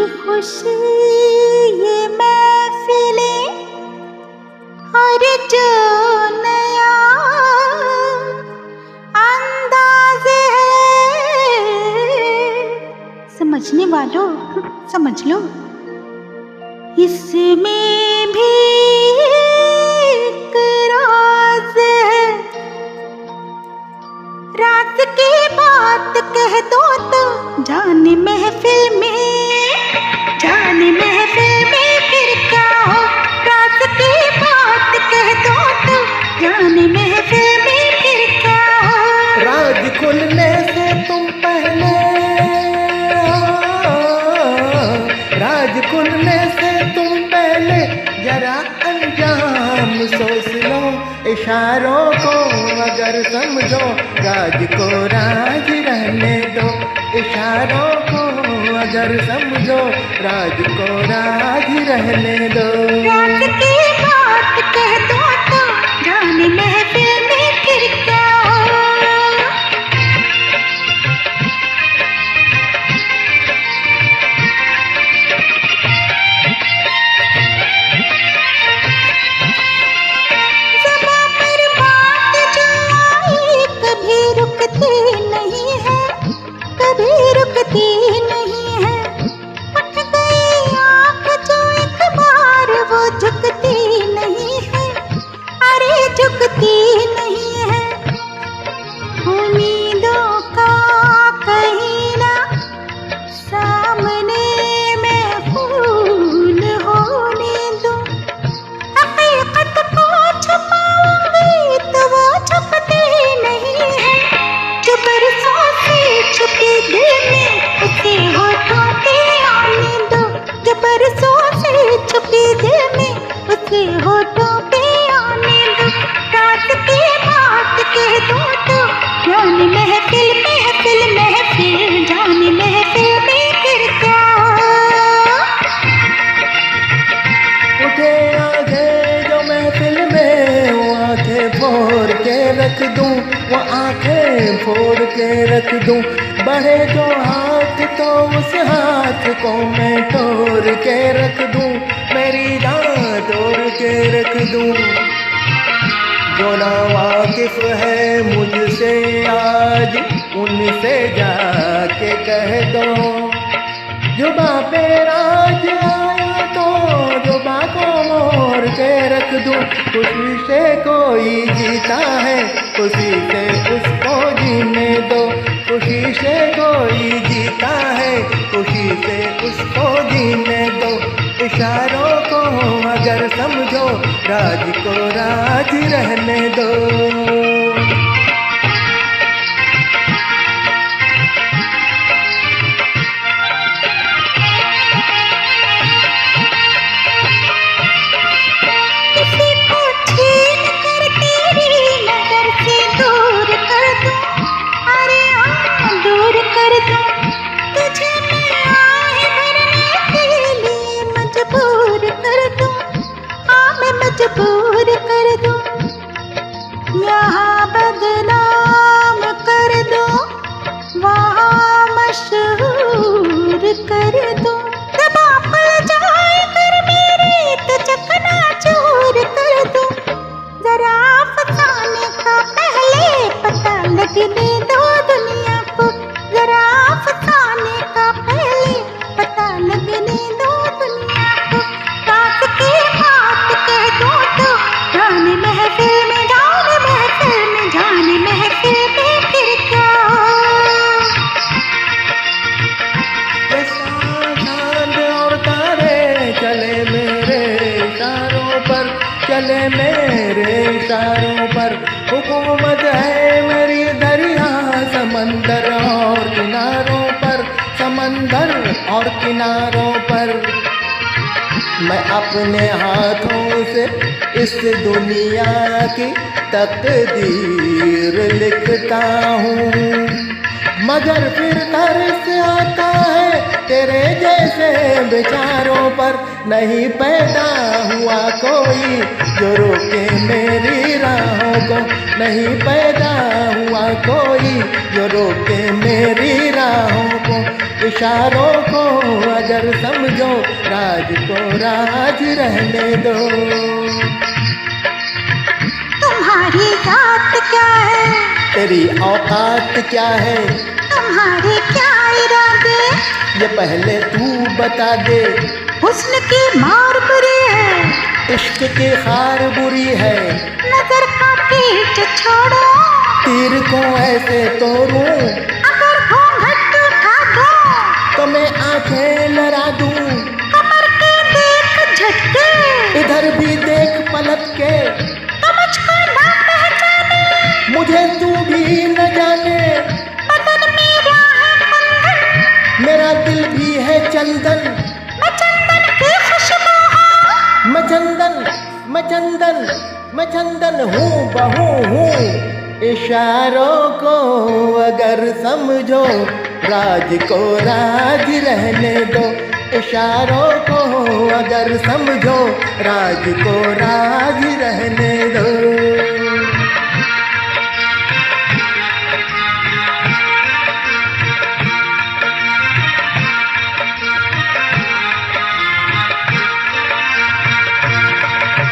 खुशी ये महफिलें और जो नया अंदाज है, समझने वालों समझ लो, इसमें भी एक राज है। रात की बात कह दो तो जाने महफिल में, जाने महफिल में फिर क्या हो। रात की बात कह दो तो जाने महफिल में फिर क्या हो। राज खुलने से तुम पहले, राज खुलने से तुम पहले जरा अंजाम सोच लो। इशारों को अगर समझो, राज को राज रहने दो। इशारों को अगर समझो, राज को राज रहने दो। रात की बात कह दो तो जाने महफिल में फिर क्या हो। ज़बां पर बात जो आई कभी रुकती नहीं है, कभी रुकती नहीं है। उठ गई आँख जो एक बार वो झुकती नहीं है, अरे झुकती नहीं है। उम्मीदों का कहीं ना सामने मैं फूल होने दूं। हकीकत को छुपाऊंगी तो वो छुपती नहीं है। जो बरसों से छुपी दिल में उसे होठों पे आने दो। जो बरसों से छुपी दिल में उसे होठों पे आने दो। रात की बात कह दो तो जाने महफिल महफिल महफिल, जाने महफिल में फिर क्या हो। उठे आंखें जो महफिल में, वो आंखें फोड़ के रख दूं, वो आंखें फोड़ के रख दूं। बढ़े जो हाथ तो उस हाथ को मैं तोड़ के रख दूं, मेरी जान तोड़ के रख दूं। जो ना वाकिफ है मुझसे आज, उनसे जाके कह दो। जुबां पे राज आया तो जुबां को मोड़ के रख दूं। खुशी से कोई जीता है, खुशी से उसको जीने दो। खुशी से कोई जीता है, खुशी से उसको जीने दो। इशारों को अगर समझो, राज को राज रहने दो। किसी को छीन कर तेरी नजर से दूर कर दूं, अरे हाँ दूर कर दूं। तुझे मैं आए भरने के लिए मजबूर कर दूं, हाँ मैं मजबूर कर दूं। यहाँ बदनाम कर दूं, वहाँ मशहूर कर दूं। ज़बां पर जाए कर मेरी तो चकनाचूर कर दूं। जरा फसाने का पहले पता लगने दो दुनिया को। जरा फसाने का पहले पता लगने दो दुनिया को। रात की बात कह दो तो जाने महफिल में, जाने महफिल में, जाने महफिल में फिर क्या हो। चांद और तारे चले मेरे इशारों पर, चले मेरे इशारों पर। हुकूमत है मेरी दरिया समंदर और किनारों पर, समंदर और किनारों पर। मैं अपने हाथों से इस दुनिया की तकदीर लिखता हूँ, मगर फिर तरस आता है तेरे जैसे बेचारों पर। नहीं पैदा हुआ कोई जो रोके मेरी राहों को, नहीं पैदा हुआ कोई जो रोके मेरी राहों को। इशारों को अगर समझो, राज को राज रहने दो। तुम्हारी जात क्या है, तेरी औकात क्या है, तुम्हारे क्या इरादे, ये पहले तू बता दे। हुस्न की मार बुरी है, इश्क की हार बुरी है, नजर का पीठ छोड़ो, तीर को ऐसे तोड़ूं, अगर घूंघट उठा दो, तो मैं आंखें लड़ा दूं। कमर के देख झटके, इधर भी देख पलट के, तो मुझको ना पहचाने, मुझे तू भी न जाने। बदन मेरा है बंधन, मेरा दिल भी है चंदन, मैं चंदन की खुशबू हूँ, मैं चंदन, मैं चंदन, मैं चंदन हूँ, बहू हूँ। इशारों को अगर समझो, राज को राज रहने दो। इशारों को अगर समझो, राज को राज रहने दो।